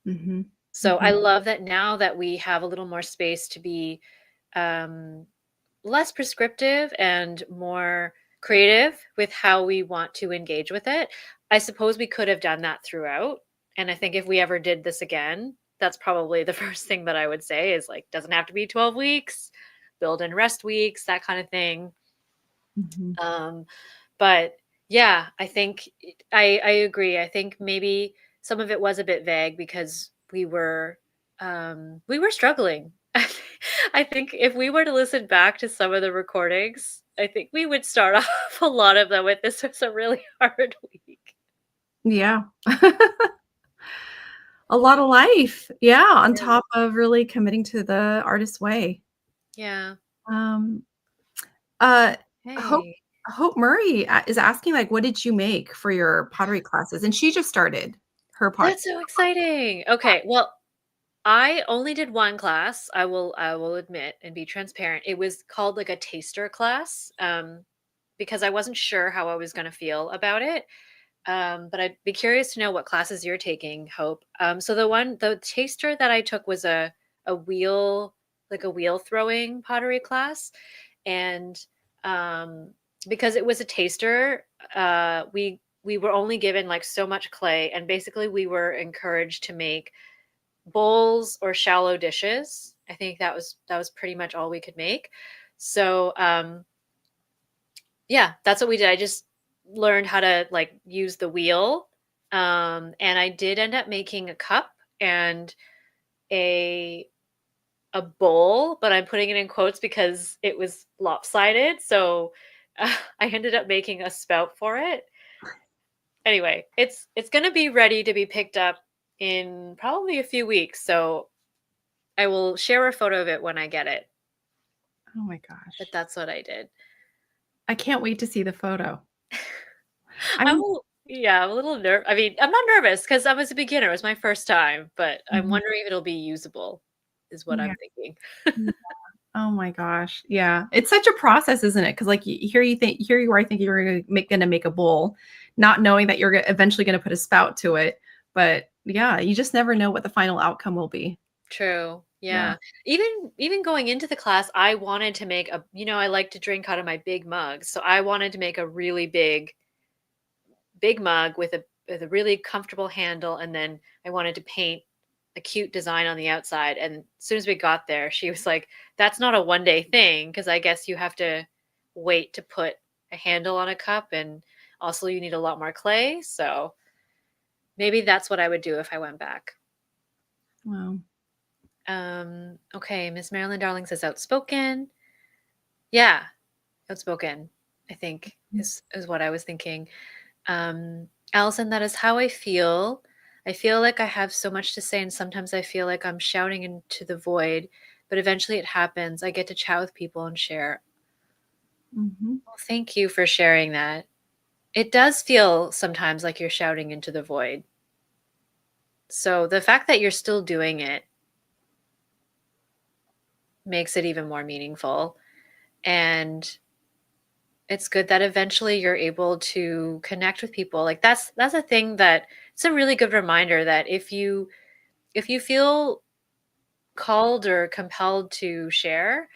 Mhm. So I Mhm. love that now that we have a little more space to be um, less prescriptive and more creative with how we want to engage with it. I suppose we could have done that throughout. And I think if we ever did this again, that's probably the first thing that I would say is like, doesn't have to be 12 weeks, build in rest weeks, that kind of thing. Mhm. Um, but yeah, I think I agree. I think maybe some of it was a bit vague because we were struggling. I think if we were to listen back to some of the recordings, I think we would start off a lot of them with this was a really hard week. Yeah. A lot of life. Yeah, on Yeah. top of really committing to the artist's way. Yeah. Um, uh, Hope Hey, Hope Murray is asking, like, what did you make for your pottery classes? And she just started her that's so exciting. Okay, well, I only did one class. I will admit and be transparent. It was called like a taster class, because I wasn't sure how I was going to feel about it. But I'd be curious to know what classes you're taking, Hope. So the taster that I took was a wheel, like a wheel throwing pottery class, and um, because it was a taster, we were only given like so much clay, and basically we were encouraged to make bowls or shallow dishes. I think that was pretty much all we could make. So yeah, that's what we did. I just learned how to like use the wheel. And I did end up making a cup and a a bowl, but I'm putting it in quotes because it was lopsided. So I ended up making a spout for it. Anyway, it's going to be ready to be picked up in probably a few weeks. So I will share a photo of it when I get it. Oh my But gosh. that's what I did. I can't wait to see the photo. I'm Yeah, I'm a little I mean, I'm not nervous because I was a beginner. It was my first time, but I'm Mhm. wondering if it'll be usable, is what Yeah. I'm thinking. Yeah. Oh my gosh. Yeah. It's such a process, isn't it? Because like here you are thinking you're gonna make a bowl, not knowing that you're eventually gonna put a spout to it. But yeah, you just never know what the final outcome will be. True. Yeah. Yeah. Even going into the class, I wanted to make I like to drink out of my big mugs. So I wanted to make a really big mug with a really comfortable handle, and then I wanted to paint a cute design on the outside. And as soon as we got there, she was like, "That's not a one day thing because I guess you have to wait to put a handle on a cup, and also you need a lot more clay." So maybe that's what I would do if I went back. Wow. Okay, Miss Marilyn Darling says outspoken. Yeah, outspoken. I think is what I was thinking. Allison, that is how I feel. I feel like I have so much to say, and sometimes I feel like I'm shouting into the void, but eventually it happens. I get to chat with people and share. Mhm. Well, thank you for sharing that. It does feel sometimes like you're shouting into the void. So the fact that you're still doing it makes it even more meaningful. And it's good that eventually you're able to connect with people. Like that's a thing that it's a really good reminder that if you feel called or compelled to share,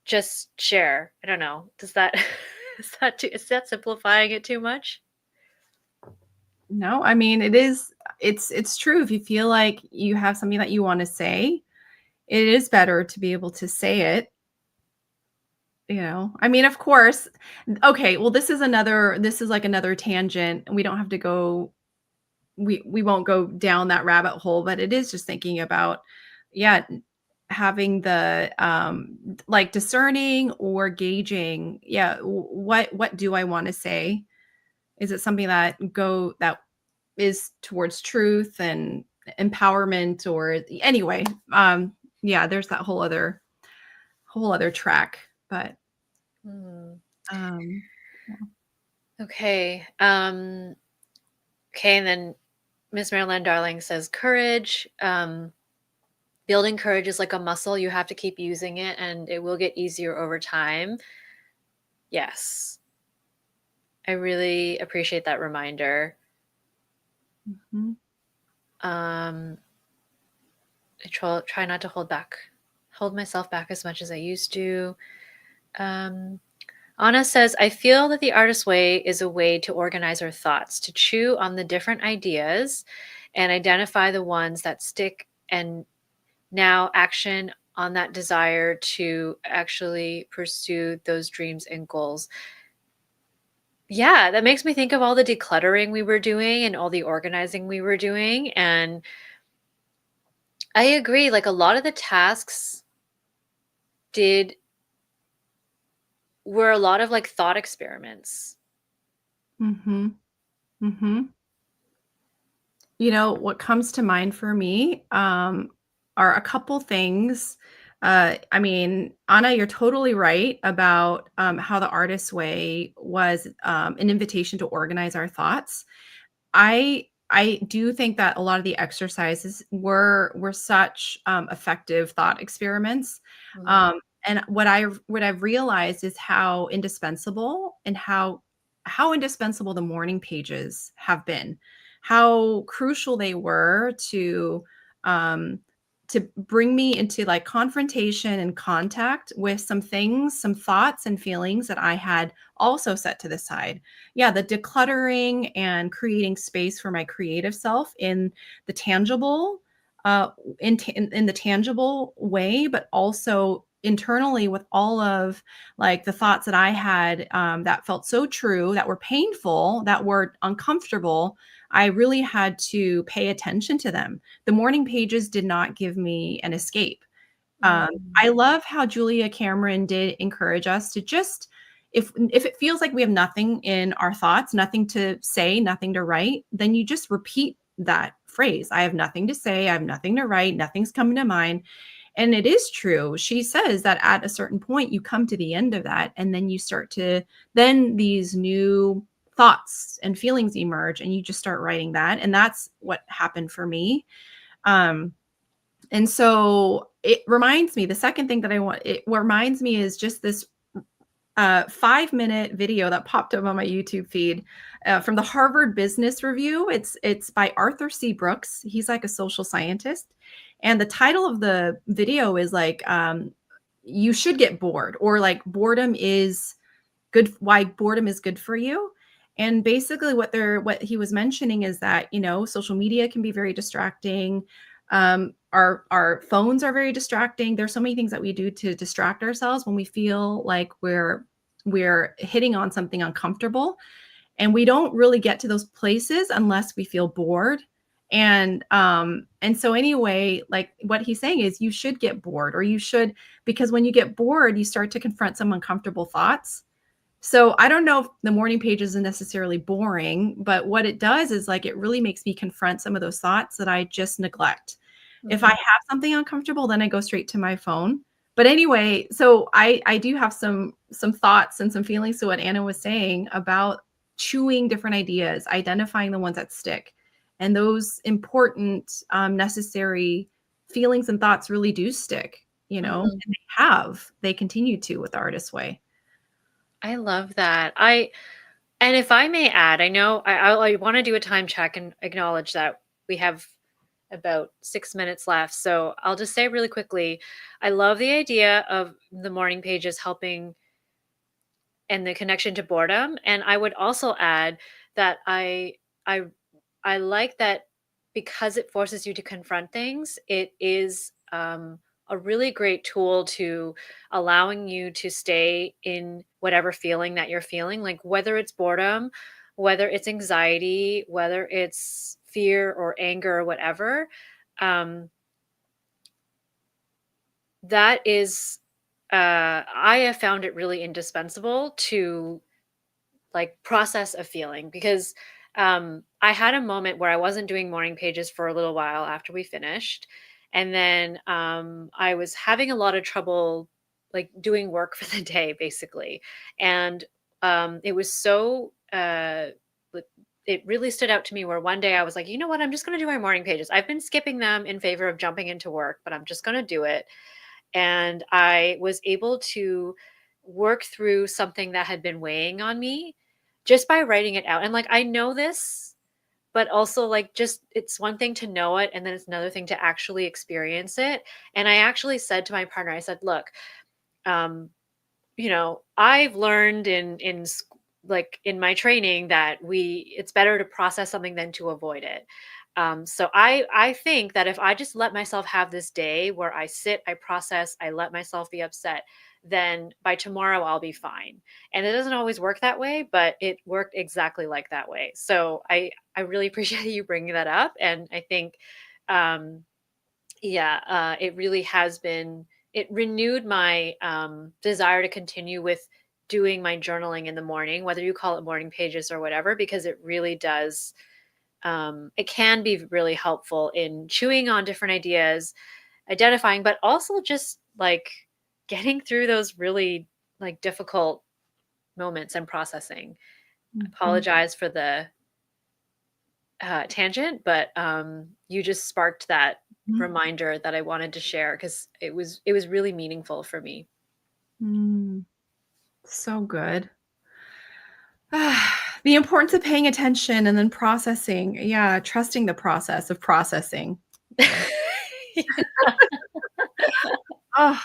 just share. I don't know. Does that is that simplifying it too much? No, I mean it's true. If you feel like you have something that you want to say, it is better to be able to say it. I mean, of course. Okay, well, this is like another tangent. We don't have to go we won't go down that rabbit hole, but it is just thinking about, yeah, having the like discerning or gauging, yeah, what do I want to say? Is it something that is towards truth and empowerment, or anyway, yeah, there's that whole other track, but Hmm. um Okay. Okay, and then Miss Marilyn Darling says courage. Building courage is like a muscle. You have to keep using it and it will get easier over time. Yes. I really appreciate that reminder. mhm. try not to hold myself back as much as I used to. Anna says, I feel that the artist way is a way to organize our thoughts, to chew on the different ideas and identify the ones that stick, and now action on that desire to actually pursue those dreams and goals. Yeah, that makes me think of all the decluttering we were doing and all the organizing we were doing. And I agree, like a lot of the tasks did were a lot of like thought experiments. Mm-hmm. Mm-hmm. You know, what comes to mind for me are a couple things. I mean, Anna, you're totally right about how the artist's way was an invitation to organize our thoughts. I do think that a lot of the exercises were such effective thought experiments. Mhm. And what I've realized is how indispensable and how indispensable the morning pages have been, how crucial they were um, to bring me into like confrontation and contact with some things, some thoughts and feelings that I had also set to the side. Yeah, the decluttering and creating space for my creative self in the tangible, uh, in the tangible way, but also internally with all of like the thoughts that I had that felt so true, that were painful, that were uncomfortable. I really had to pay attention to them. The morning pages did not give me an escape. Mm. I love how Julia Cameron did encourage us to just if it feels like we have nothing in our thoughts, nothing to say, nothing to write, then you just repeat that phrase. I have nothing to say, I have nothing to write, nothing's coming to mind. And it is true. She says that at a certain point you come to the end of that and then you start to then these new thoughts and feelings emerge and you just start writing that. And that's what happened for me. Um and so it reminds me, the second thing that it reminds me is just this 5-minute video that popped up on my YouTube feed from the Harvard Business Review. It's by Arthur C. Brooks. He's like a social scientist, and the title of the video is like "You should get bored" or like "Boredom is good." Why boredom is good for you. And basically, what he was mentioning is that social media can be very distracting. Our phones are very distracting. There's so many things that we do to distract ourselves when we feel like we're hitting on something uncomfortable, and we don't really get to those places unless we feel bored. And so anyway, like what he's saying is you should get bored, or you should, because when you get bored you start to confront some uncomfortable thoughts. So I don't know if the morning pages is necessarily boring, but what it does is like it really makes me confront some of those thoughts that I just neglect. If I Mhm. have something uncomfortable, then I go straight to my phone. But anyway, so I do have some thoughts and some feelings to what Anna was saying about chewing different ideas, identifying the ones that stick. And those important, necessary feelings and thoughts really do stick, Mhm. and they continue to with the artist's way. I love that. And if I may add, I know I want to do a time check and acknowledge that we have about 6 minutes left. So I'll just say really quickly, I love the idea of the morning pages helping and the connection to boredom. And I would also add that I I like that because it forces you to confront things, it is a really great tool to allowing you to stay in whatever feeling that you're feeling, like whether it's boredom, whether it's anxiety, whether it's fear or anger or whatever. Um, that is, I have found it really indispensable to like process a feeling because I had a moment where I wasn't doing morning pages for a little while after we finished. And then I was having a lot of trouble like doing work for the day, basically. And it was so, like, it really stood out to me where one day I was like, you know what? I'm just going to do my morning pages. I've been skipping them in favor of jumping into work, but I'm just going to do it. And I was able to work through something that had been weighing on me just by writing it out. And like I know this, but also like just it's one thing to know it and then it's another thing to actually experience it. And I actually said to my partner, I said, look, um, I've learned like in my training that it's better to process something than to avoid it. So I think that if I just let myself have this day where I sit, I process, I let myself be upset, then by tomorrow I'll be fine. And it doesn't always work that way, but it worked exactly like that way. So I really appreciate you bringing that up, and I think um, yeah, it really has been, it renewed my desire to continue with doing my journaling in the morning, whether you call it morning pages or whatever, because it really does, it can be really helpful in chewing on different ideas, identifying, but also just like getting through those really like difficult moments and processing. I Mhm. apologize for the tangent, but you just sparked that Mhm. reminder that I wanted to share because it was really meaningful for me. Mm. So good. The importance of paying attention and then processing. Yeah, trusting the process of processing. Oh,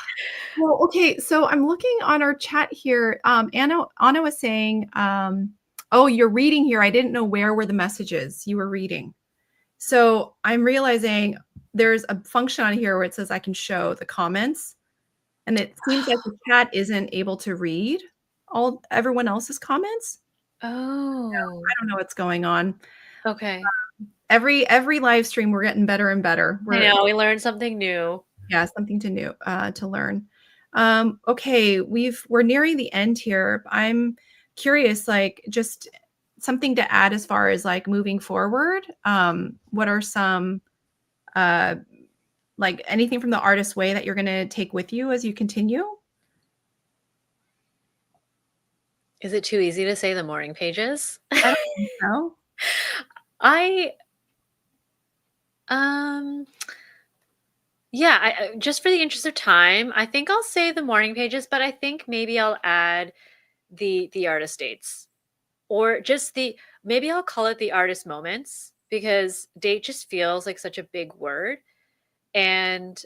well, okay, so I'm looking on our chat here. Anna was saying, "Oh, you're reading here. I didn't know where were the messages you were reading." So I'm realizing there's a function on here where it says I can show the comments, and it seems like the chat isn't able to read all everyone else's comments. Oh, I don't know what's going on. okay. Every live stream, we're getting better and better. I know we learned something new. Yeah, something to new to learn. Okay, we're nearing the end here. I'm curious, like just something to add as far as like moving forward. What are some uh like anything from the artist way that you're gonna take with you as you continue? Is it too easy to say the morning pages? I don't think so. I um yeah, just for the interest of time, I think I'll say the morning pages, but I think maybe I'll add the artist dates, or just the, maybe I'll call it the artist moments, because date just feels like such a big word. And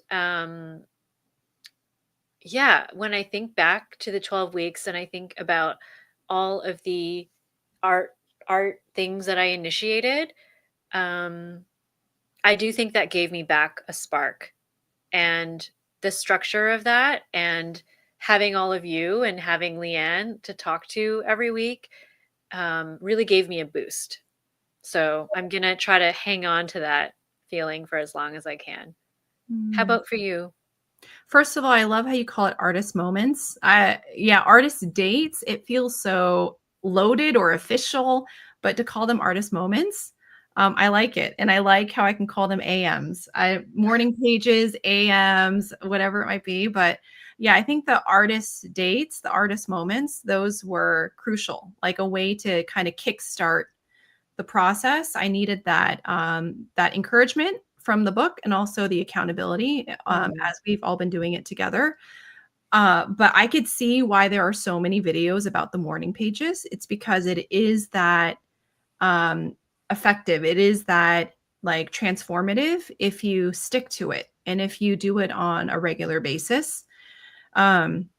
yeah, when I think back to the 12 weeks and I think about all of the art art things that I initiated, um I do think that gave me back a spark. And the structure of that, and having all of you and having Leanne to talk to every week, really gave me a boost. So I'm going to try to hang on to that feeling for as long as I can. How Mm. about for you? First of all, I love how you call it artist moments. Yeah, artist dates, it feels so loaded or official, but to call them artist moments, I like it. And I like how I can call them AMs. Morning pages, AMs, whatever it might be. But yeah, I think the artist dates, the artist moments, those were crucial, like a way to kind of kickstart the process. I needed that encouragement from the book and also the accountability Mm, as we've all been doing it together. But I could see why there are so many videos about the morning pages. It's because it is that um, effective. It is that like transformative if you stick to it and if you do it on a regular basis. Um,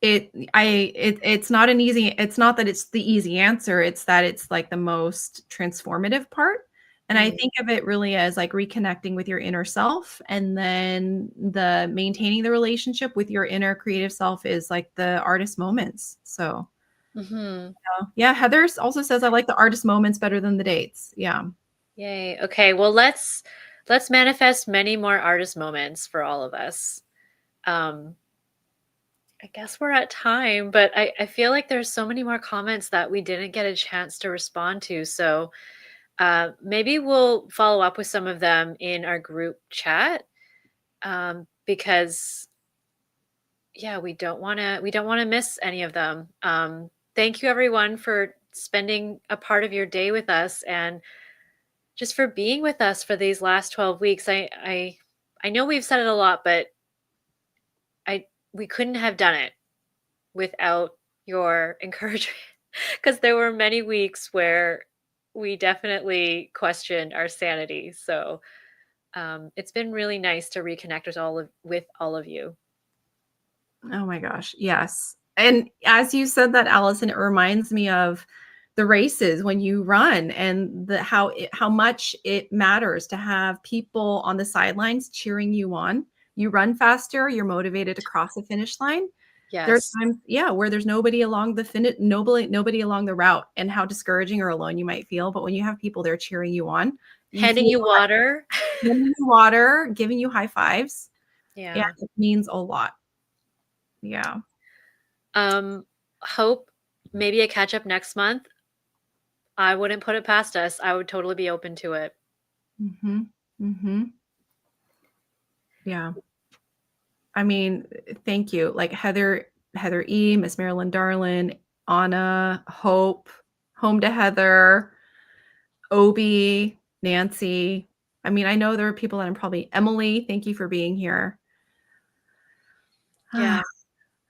it's not an easy, it's not that it's the easy answer, it's that it's like the most transformative part. And I mm, think of it really as like reconnecting with your inner self, and then the maintaining the relationship with your inner creative self is like the artist moments. So mhm. yeah, Heather's also says I like the artist moments better than the dates. Yeah. Yay. Okay, well let's manifest many more artist moments for all of us. Um I guess we're at time, but I feel like there's so many more comments that we didn't get a chance to respond to. So maybe we'll follow up with some of them in our group chat, because yeah, we don't want to miss any of them. Thank you everyone for spending a part of your day with us, and just for being with us for these last 12 weeks. I know we've said it a lot, but I we couldn't have done it without your encouragement, because there were many weeks where we definitely questioned our sanity. So it's been really nice to reconnect with all of you. Oh my gosh, yes. And as you said that, Allison, it reminds me of the races when you run and how much it matters to have people on the sidelines cheering you on. You run faster, you're motivated to cross the finish line. There are Yes. times, yeah, where there's nobody along the nobody along the route, and how discouraging or alone you might feel. But when you have people there cheering you on, you Handing feel you water. giving you water, giving you high fives. Yeah, Yeah. it means a lot. Yeah. Um, Hope maybe a catch up next month. I wouldn't put it past us. I would totally be open to it. Mhm. Mhm. Yeah. I mean, thank you. Like Heather E, Miss Marilyn Darlin, Anna, Hope, Home to Heather, Obi, Nancy. I mean, I know there are people that I'm probably Emily, thank you for being here. Yeah.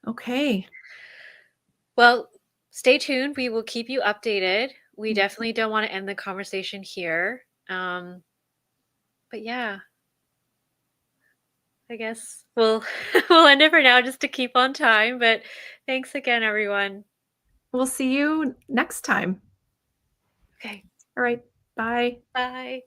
Okay. Well, stay tuned. We will keep you updated. We definitely don't want to end the conversation here. But yeah, I guess we'll we'll end it for now just to keep on time. But thanks again, everyone. We'll see you next time. Okay. All right. Bye. Bye.